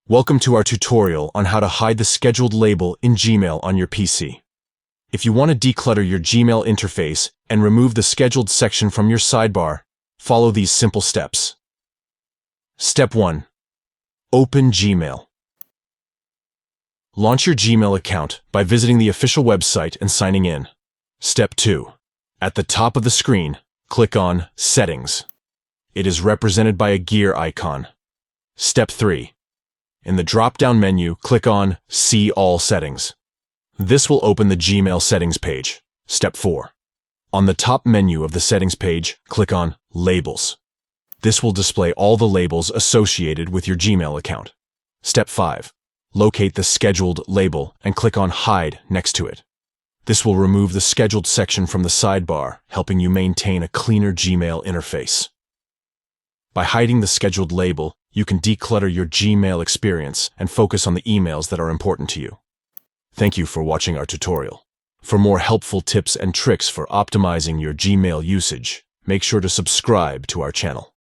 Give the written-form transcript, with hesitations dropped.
Welcome to our tutorial on how to hide the scheduled label in Gmail on your PC. If you want to declutter your Gmail interface and remove the scheduled section from your sidebar, follow these simple steps. Step 1. Open Gmail. Launch your Gmail account by visiting the official website and signing in. Step 2. At the top of the screen, click on Settings. It is represented by a gear icon. Step 3. In the drop-down menu, click on See All Settings. This will open the Gmail settings page. Step 4. On the top menu of the settings page, click on Labels. This will display all the labels associated with your Gmail account. Step 5. Locate the scheduled label and click on Hide next to it. This will remove the scheduled section from the sidebar, helping you maintain a cleaner Gmail interface. By hiding the scheduled label, you can declutter your Gmail experience and focus on the emails that are important to you. Thank you for watching our tutorial. For more helpful tips and tricks for optimizing your Gmail usage, make sure to subscribe to our channel.